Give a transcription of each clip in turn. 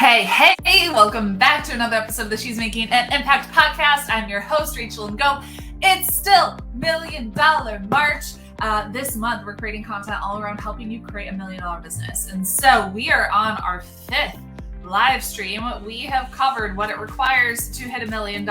Hey, welcome back to another episode of the She's Making an Impact podcast. I'm your host, Rachel Ngom. It's still $1 Million March. This month, we're creating content all around helping you create $1 million business. And so we are on our 5th live stream. We have covered what it requires to hit $1 million,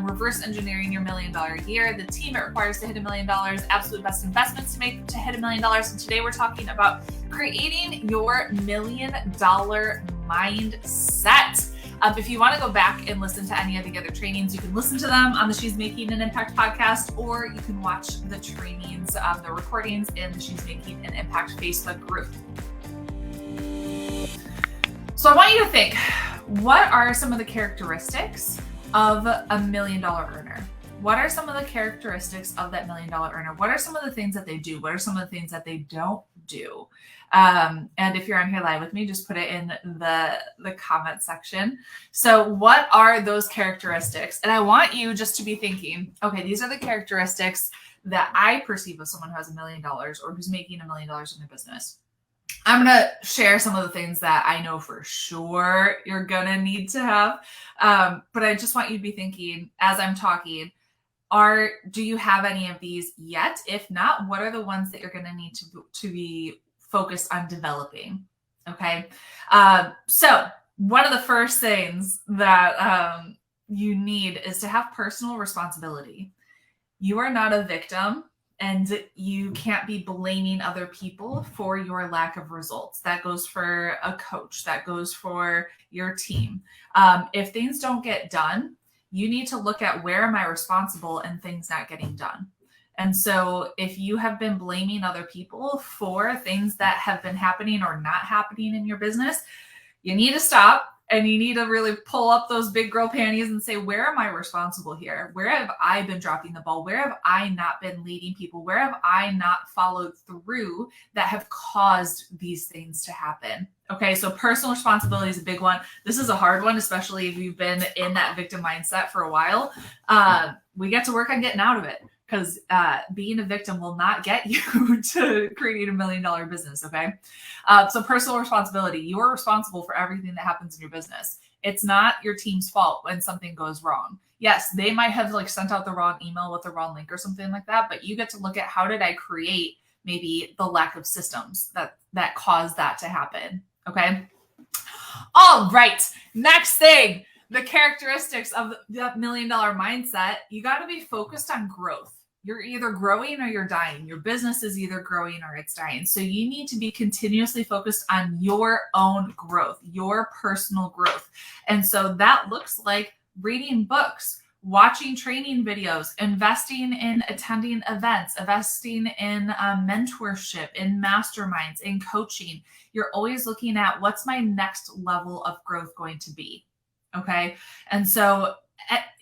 reverse engineering your $1 million year, the team it requires to hit $1 million, absolute best investments to make to hit $1 million. And today we're talking about creating your $1 million mindset. If you want to go back and listen to any of the other trainings, you can listen to them on the She's Making an Impact podcast, or you can watch the trainings, the recordings in the She's Making an Impact Facebook group. So I want you to think, what are some of the characteristics of a $1 million earner? What are some of the characteristics of that $1 million earner? What are some of the things that they do? What are some of the things that they don't do? And if you're on here live with me, just put it in the comment section. So what are those characteristics? And I want you just to be thinking, okay, these are the characteristics that I perceive of someone who has $1 million or who's making $1 million in their business. I'm going to share some of the things that I know for sure you're going to need to have. But I just want you to be thinking as I'm talking, do you have any of these yet? If not, what are the ones that you're going to need to be focused on developing? Okay. So one of the first things that you need is to have personal responsibility. You are not a victim. And you can't be blaming other people for your lack of results. That goes for a coach. That goes for your team. If things don't get done, you need to look at where am I responsible in things not getting done. And so if you have been blaming other people for things that have been happening or not happening in your business, you need to stop. And you need to really pull up those big girl panties and say, where am I responsible here? Where have I been dropping the ball? Where have I not been leading people? Where have I not followed through that have caused these things to happen? Okay, so personal responsibility is a big one. This is a hard one, especially if you've been in that victim mindset for a while. We get to work on getting out of it, because being a victim will not get you to create $1 million business, okay? So personal responsibility. You are responsible for everything that happens in your business. It's not your team's fault when something goes wrong. Yes, they might have sent out the wrong email with the wrong link or something like that, but you get to look at how did I create maybe the lack of systems that caused that to happen, okay? All right, next thing. The characteristics of the $1 million mindset, you got to be focused on growth. You're either growing or you're dying. Your business is either growing or it's dying. So you need to be continuously focused on your own growth, your personal growth. And so that looks like reading books, watching training videos, investing in attending events, investing in mentorship, in masterminds, in coaching. You're always looking at what's my next level of growth going to be. Okay. And so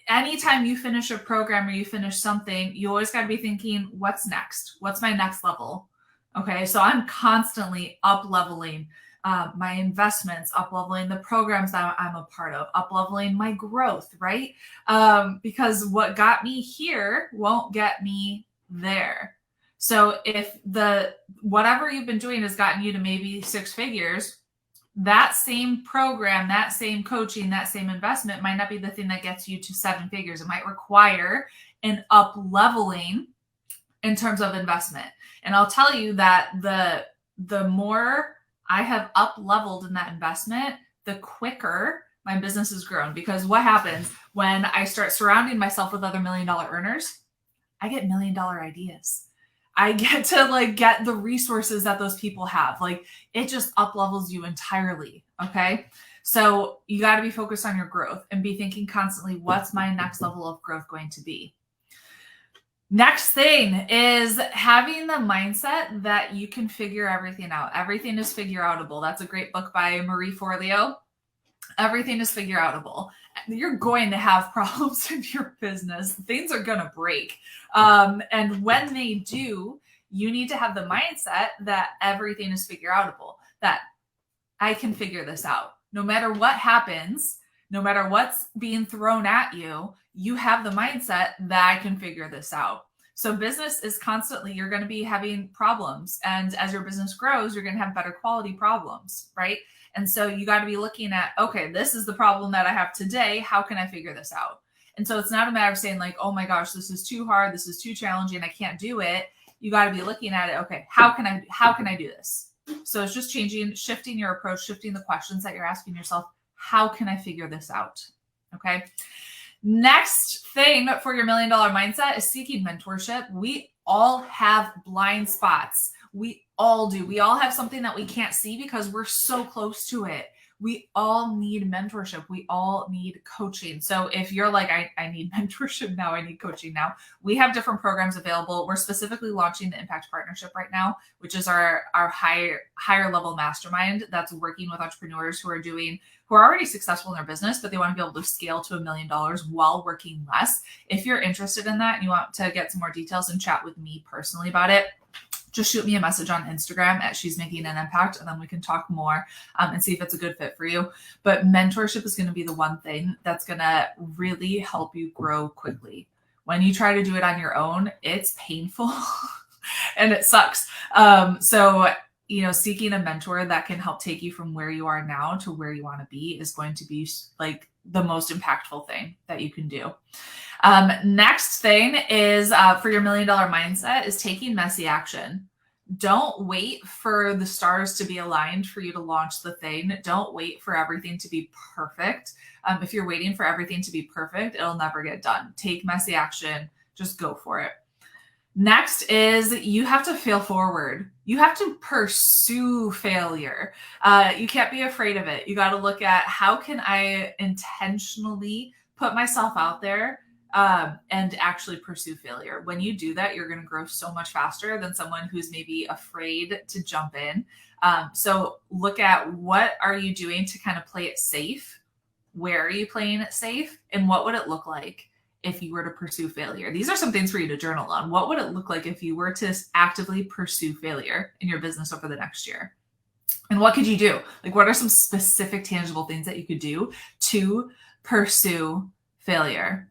anytime you finish a program or you finish something, you always got to be thinking, what's next? What's my next level? Okay. So I'm constantly up leveling my investments, up leveling the programs that I'm a part of, up leveling my growth, right? Because what got me here won't get me there. So if whatever you've been doing has gotten you to maybe 6 figures, that same program, that same coaching, that same investment might not be the thing that gets you to 7 figures. It might require an up leveling in terms of investment. And I'll tell you that the more I have up leveled in that investment, the quicker my business has grown. Because what happens when I start surrounding myself with other $1 million earners? I get $1 million ideas. I get to get the resources that those people have. It just up levels you entirely. Okay. So you got to be focused on your growth and be thinking constantly, what's my next level of growth going to be? Next thing is having the mindset that you can figure everything out. Everything is figure outable. That's a great book by Marie Forleo. Everything is figure outable. You're going to have problems in your business. Things are going to break. And when they do, you need to have the mindset that everything is figure outable, that I can figure this out. No matter what happens, no matter what's being thrown at you, you have the mindset that I can figure this out. So business is constantly, you're going to be having problems. And as your business grows, you're going to have better quality problems, right? And so you got to be looking at, okay, this is the problem that I have today. How can I figure this out? And so it's not a matter of saying like, oh my gosh, this is too hard. This is too challenging. I can't do it. You got to be looking at it. Okay, how can I do this? So it's just shifting your approach, shifting the questions that you're asking yourself. How can I figure this out? Okay. Next thing for your $1 million mindset is seeking mentorship. We all have blind spots. We all do. We all have something that we can't see because we're so close to it. We all need mentorship. We all need coaching. So if you're like, I need mentorship now, I need coaching now, we have different programs available. We're specifically launching the Impact Partnership right now, which is our higher level mastermind that's working with entrepreneurs who are already successful in their business, but they want to be able to scale to $1 million while working less. If you're interested in that and you want to get some more details and chat with me personally about it, just shoot me a message on Instagram at She's Making an Impact, and then we can talk more and see if it's a good fit for you. But mentorship is going to be the one thing that's going to really help you grow quickly. When you try to do it on your own, it's painful and it sucks. So seeking a mentor that can help take you from where you are now to where you want to be is going to be like the most impactful thing that you can do. Next thing is for your $1 million mindset is taking messy action. Don't wait for the stars to be aligned for you to launch the thing. Don't wait for everything to be perfect. If you're waiting for everything to be perfect, it'll never get done. Take messy action. Just go for it. Next is you have to fail forward. You have to pursue failure. You can't be afraid of it. You got to look at how can I intentionally put myself out there and actually pursue failure. When you do that, you're going to grow so much faster than someone who's maybe afraid to jump in. So look at what are you doing to kind of play it safe? Where are you playing it safe? And what would it look like if you were to pursue failure? These are some things for you to journal on. What would it look like if you were to actively pursue failure in your business over the next year? And what could you do? Like, what are some specific tangible things that you could do to pursue failure?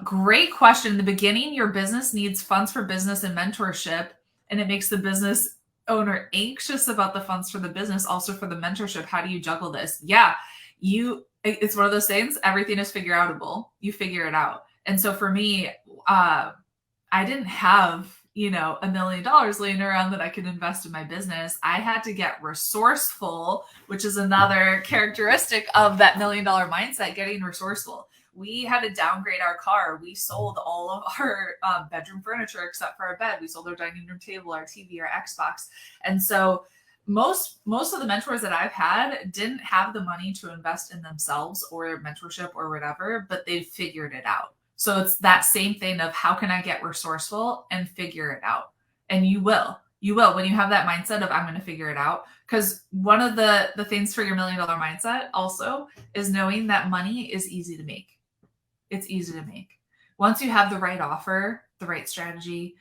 Great question. In the beginning, your business needs funds for business and mentorship, and it makes the business owner anxious about the funds for the business, also for the mentorship. How do you juggle this? Yeah, it's one of those things, everything is figure outable. You figure it out. And so for me, I didn't have, $1 million laying around that I could invest in my business. I had to get resourceful, which is another characteristic of that $1 million mindset, getting resourceful. We had to downgrade our car. We sold all of our bedroom furniture except for our bed. We sold our dining room table, our TV, our Xbox. And so most of the mentors that I've had didn't have the money to invest in themselves or mentorship or whatever, but they figured it out. So it's that same thing of how can I get resourceful and figure it out? And you will when you have that mindset of I'm going to figure it out. Because one of the things for your $1 million mindset also is knowing that money is easy to make. It's easy to make. Once you have the right offer, the right strategy,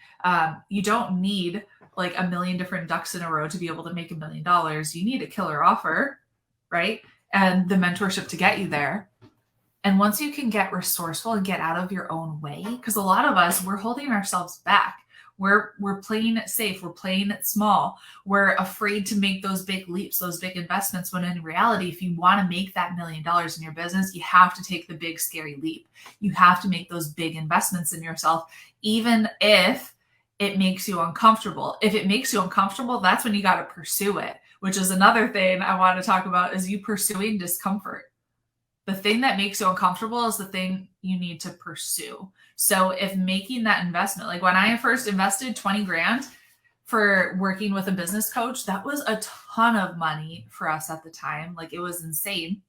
you don't need like a million different ducks in a row to be able to make $1 million. You need a killer offer, right? And the mentorship to get you there. And once you can get resourceful and get out of your own way, because a lot of us, we're holding ourselves back. We're playing it safe. We're playing it small. We're afraid to make those big leaps, those big investments, when in reality, if you want to make that $1 million in your business, you have to take the big, scary leap. You have to make those big investments in yourself, even if it makes you uncomfortable. If it makes you uncomfortable, that's when you got to pursue it, which is another thing I want to talk about is you pursuing discomfort. The thing that makes you uncomfortable is the thing you need to pursue. So if making that investment, like when I first invested 20 grand for working with a business coach, that was a ton of money for us at the time. Like it was insane.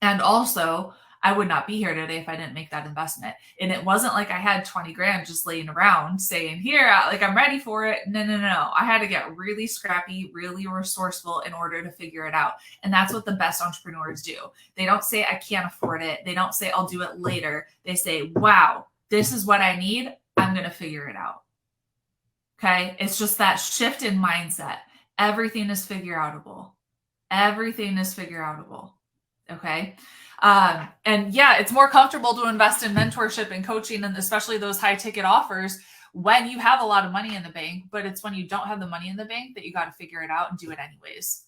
And also I would not be here today if I didn't make that investment. And it wasn't like I had 20 grand just laying around saying, here, like I'm ready for it. No. I had to get really scrappy, really resourceful in order to figure it out. And that's what the best entrepreneurs do. They don't say, I can't afford it. They don't say, I'll do it later. They say, wow, this is what I need. I'm going to figure it out. Okay. It's just that shift in mindset. Everything is figure outable. Everything is figure outable. Okay. And yeah, it's more comfortable to invest in mentorship and coaching, and especially those high ticket offers when you have a lot of money in the bank. But it's when you don't have the money in the bank that you got to figure it out and do it anyways.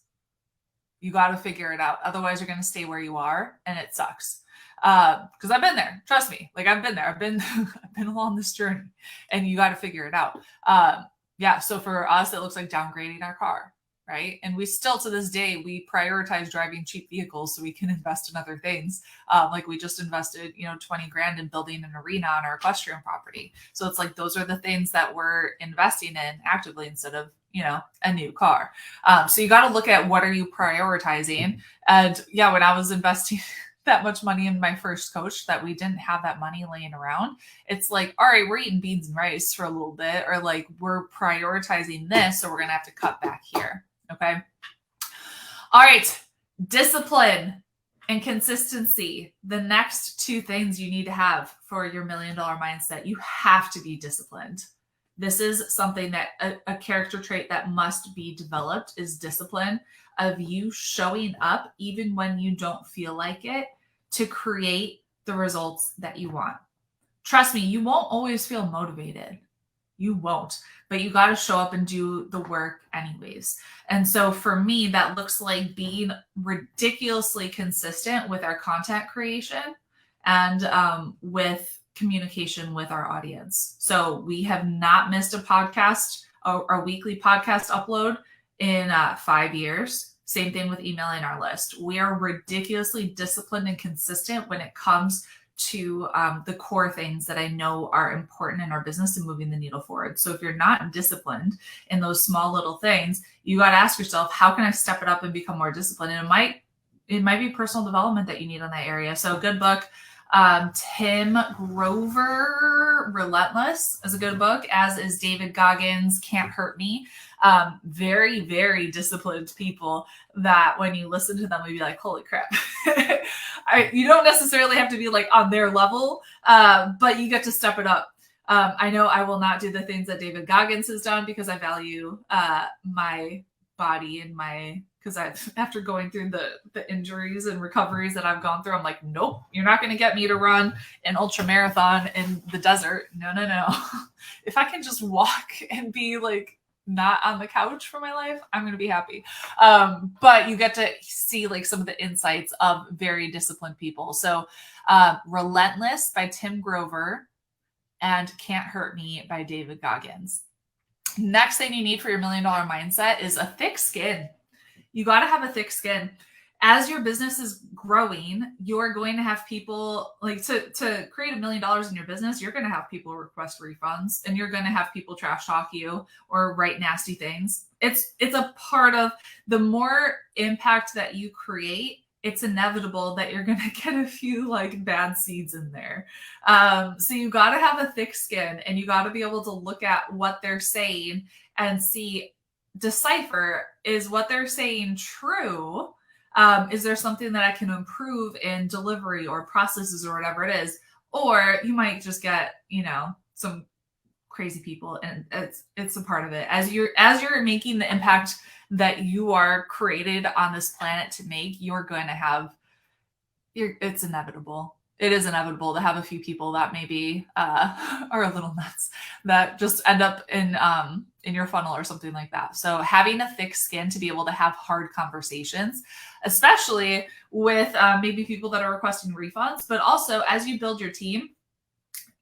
You got to figure it out. Otherwise, you're going to stay where you are, and it sucks. Because I've been there. Trust me. Like, I've been there. I've been along this journey, and you got to figure it out. Yeah. So for us, it looks like downgrading our car, right? And we still, to this day, we prioritize driving cheap vehicles so we can invest in other things. Like we just invested, 20 grand in building an arena on our equestrian property. So it's like, those are the things that we're investing in actively instead of, a new car. So you got to look at what are you prioritizing. And yeah, when I was investing that much money in my first coach that we didn't have that money laying around, it's like, all right, we're eating beans and rice for a little bit, or like we're prioritizing this, so we're going to have to cut back here. Okay. All right. Discipline and consistency. The next two things you need to have for your $1 million mindset. You have to be disciplined. This is something that a character trait that must be developed is discipline, of you showing up even when you don't feel like it to create the results that you want. Trust me, you won't always feel motivated. You won't, but you got to show up and do the work anyways. And so for me, that looks like being ridiculously consistent with our content creation and with communication with our audience. So we have not missed a podcast, a weekly podcast upload in 5 years. Same thing with emailing our list. We are ridiculously disciplined and consistent when it comes to the core things that I know are important in our business and moving the needle forward. So if you're not disciplined in those small little things, you got to ask yourself, how can I step it up and become more disciplined? And it might be personal development that you need in that area. So good book. Tim Grover, Relentless is a good book, as is David Goggins, Can't Hurt Me. Very, very disciplined people that when you listen to them, you'd be like, holy crap. You don't necessarily have to be like on their level, but you get to step it up. I know I will not do the things that David Goggins has done because I value my body and because after going through the injuries and recoveries that I've gone through, I'm like, nope, you're not going to get me to run an ultra marathon in the desert. No. If I can just walk and be like not on the couch for my life, I'm going to be happy. But you get to see like some of the insights of very disciplined people. So Relentless by Tim Grover and Can't Hurt Me by David Goggins. Next thing you need for your $1 million mindset is a thick skin. You got to have a thick skin. As your business is growing, you're going to have people like to create $1 million in your business. You're going to have people request refunds, and you're going to have people trash talk you or write nasty things. It's a part of the more impact that you create. It's inevitable that you're going to get a few like bad seeds in there. So you got to have a thick skin, and you got to be able to look at what they're saying and decipher, is what they're saying true? Is there something that I can improve in delivery or processes or whatever it is? Or you might just get, some crazy people, and it's a part of it. As you're making the impact that you are created on this planet to make, you're going to have, it's inevitable. It is inevitable to have a few people that maybe are a little nuts that just end up in your funnel or something like that. So having a thick skin to be able to have hard conversations, especially with maybe people that are requesting refunds, but also as you build your team,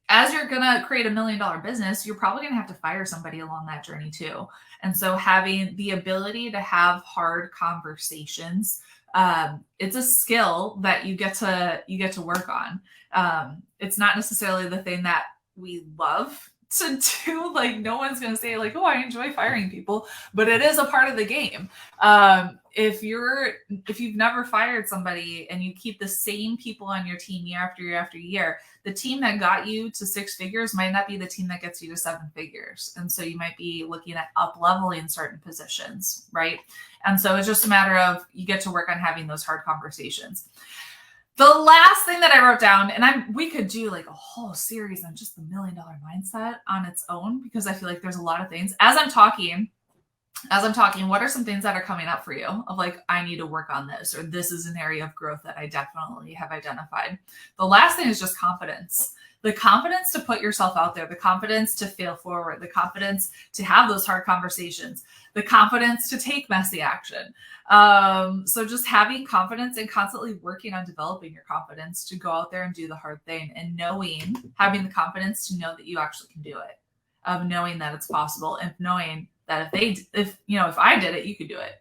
as you're going to create $1 million business, you're probably going to have to fire somebody along that journey too. And so having the ability to have hard conversations, it's a skill that you get to work on. It's not necessarily the thing that we love to do. Like, no one's going to say like, oh, I enjoy firing people, but it is a part of the game. If you've never fired somebody and you keep the same people on your team year after year after year, the team that got you to 6 figures might not be the team that gets you to 7 figures. And so you might be looking at up-leveling certain positions, right? And so it's just a matter of, you get to work on having those hard conversations. The last thing that I wrote down, and we could do like a whole series on just the $1 million mindset on its own, because I feel like there's a lot of things. As I'm talking, as I'm talking, what are some things that are coming up for you of like, I need to work on this, or this is an area of growth that I definitely have identified? The last thing is just confidence. The confidence to put yourself out there, the confidence to fail forward, the confidence to have those hard conversations, the confidence to take messy action. So just having confidence and constantly working on developing your confidence to go out there and do the hard thing, and having the confidence to know that you actually can do it, of knowing that it's possible, and knowing that if I did it, you could do it.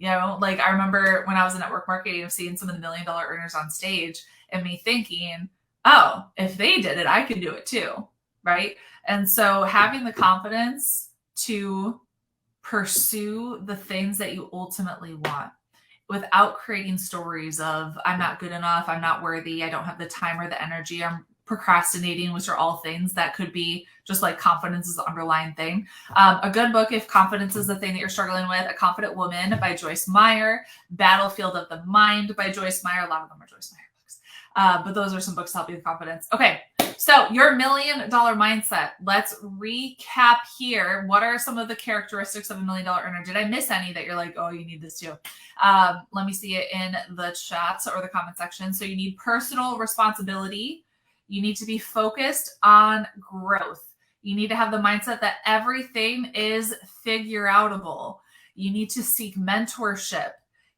Like I remember when I was in network marketing of seeing some of the $1 million earners on stage and me thinking, oh, if they did it, I could do it too. Right. And so having the confidence to pursue the things that you ultimately want without creating stories of I'm not good enough, I'm not worthy, I don't have the time or the energy, I'm procrastinating, which are all things that could be just like confidence is the underlying thing. A good book, if confidence is the thing that you're struggling with, A Confident Woman by Joyce Meyer, Battlefield of the Mind by Joyce Meyer. A lot of them are Joyce Meyer books. But those are some books to help you with confidence. Okay. So your $1 million mindset. Let's recap here. What are some of the characteristics of a $1 million earner? Did I miss any that you're like, oh, you need this too? Let me see it in the chat or the comment section. So you need personal responsibility. You need to be focused on growth. You need to have the mindset that everything is figure outable. You need to seek mentorship.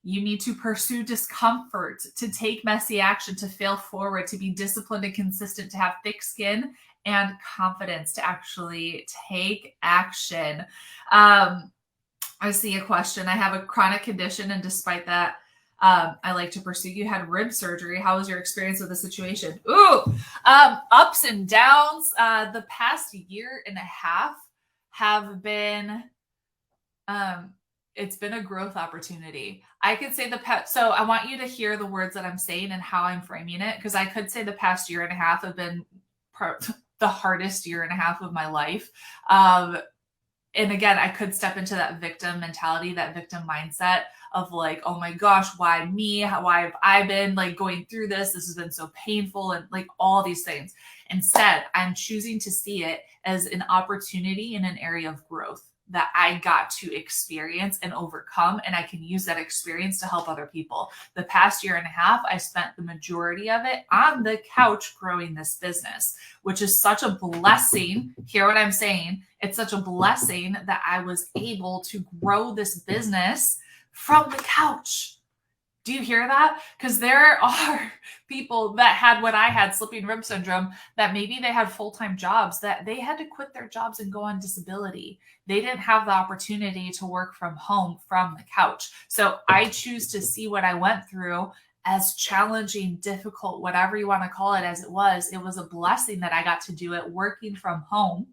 You need to pursue discomfort, to take messy action, to fail forward, to be disciplined and consistent, to have thick skin and confidence to actually take action. I see a question. I have a chronic condition, and despite that, I like to pursue. You had rib surgery. How was your experience with the situation? Ups and downs. The past year and a half have been, it's been a growth opportunity. I could say so I want you to hear the words that I'm saying and how I'm framing it, because I could say the past year and a half have been the hardest year and a half of my life. And again, I could step into that victim mentality, that victim mindset of like, oh my gosh, why me? Why have I been like going through this? This has been so painful, and like all these things. Instead, I'm choosing to see it as an opportunity in an area of growth that I got to experience and overcome, and I can use that experience to help other people. The past year and a half, I spent the majority of it on the couch growing this business, which is such a blessing. Hear what I'm saying? It's such a blessing that I was able to grow this business from the couch. Do you hear that? Because there are people that had what I had, slipping rib syndrome, that maybe they had full-time jobs, that they had to quit their jobs and go on disability. They didn't have the opportunity to work from home from the couch. So I choose to see what I went through as challenging, difficult, whatever you want to call it, as it was. It was a blessing that I got to do it working from home.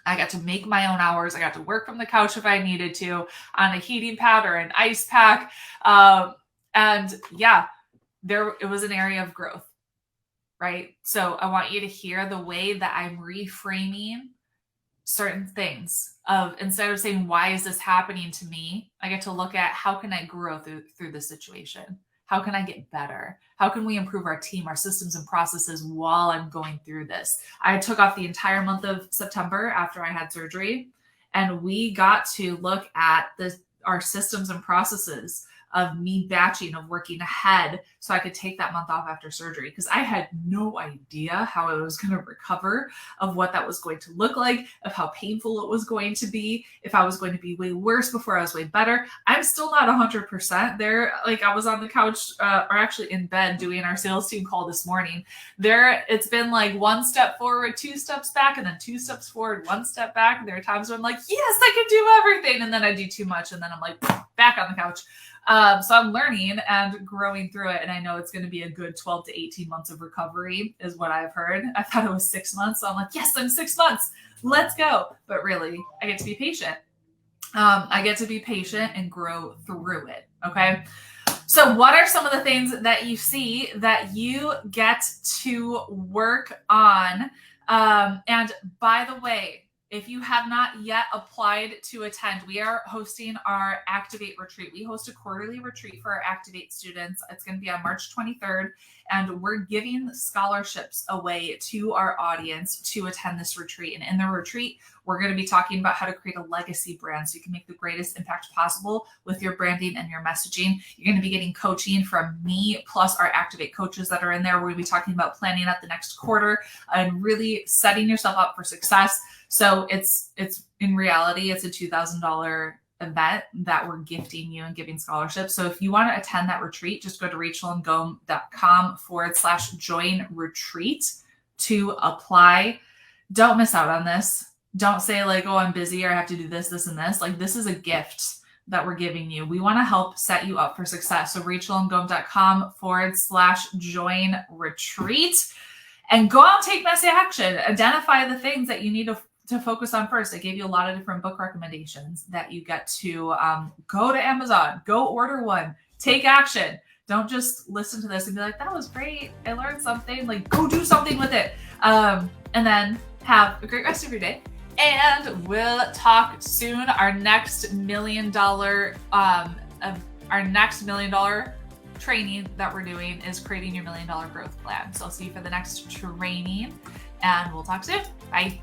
I got to make my own hours. I got to work from the couch if I needed to on a heating pad or an ice pack. And yeah, it was an area of growth, right? So I want you to hear the way that I'm reframing certain things of, instead of saying, why is this happening to me? I get to look at how can I grow through this situation? How can I get better? How can we improve our team, our systems and processes while I'm going through this? I took off the entire month of September after I had surgery, and we got to look at our systems and processes of me batching, of working ahead so I could take that month off after surgery, because I had no idea how I was going to recover, of what that was going to look like, of how painful it was going to be, if I was going to be way worse before I was way better. I'm still not 100% there. Like I was on the couch or actually in bed doing our sales team call this morning. It's been like one step forward, 2 steps back, and then 2 steps forward, 1 step back. There are times when I'm like, yes, I can do everything. And then I do too much. And then I'm like back on the couch. So I'm learning and growing through it. And I know it's going to be a good 12 to 18 months of recovery is what I've heard. I thought it was 6 months. So I'm like, yes, I'm 6 months. Let's go. But really, I get to be patient. I get to be patient and grow through it. Okay. So what are some of the things that you see that you get to work on? And by the way, if you have not yet applied to attend, we are hosting our Activate retreat. We host a quarterly retreat for our Activate students. It's going to be on March 23rd, and we're giving scholarships away to our audience to attend this retreat. And in the retreat, We're going to be talking about how to create a legacy brand so you can make the greatest impact possible with your branding and your messaging. You're going to be getting coaching from me, plus our Activate coaches that are in there. We're going to be talking about planning out the next quarter and really setting yourself up for success. So it's in reality, it's a $2,000 event that we're gifting you and giving scholarships. So if you want to attend that retreat, just go to rachelandngom.com/join retreat to apply. Don't miss out on this. Don't say like, oh, I'm busy or I have to do this, this, and this. Like, this is a gift that we're giving you. We want to help set you up for success. So rachelandngom.com/join retreat, and go out and take messy action. Identify the things that you need to focus on first. I gave you a lot of different book recommendations that you get to go to Amazon, go order one, take action. Don't just listen to this and be like, that was great, I learned something. Like, go do something with it. And then have a great rest of your day. And we'll talk soon. Our next $1 million training that we're doing is creating your $1 million growth plan. So I'll see you for the next training, and we'll talk soon. Bye.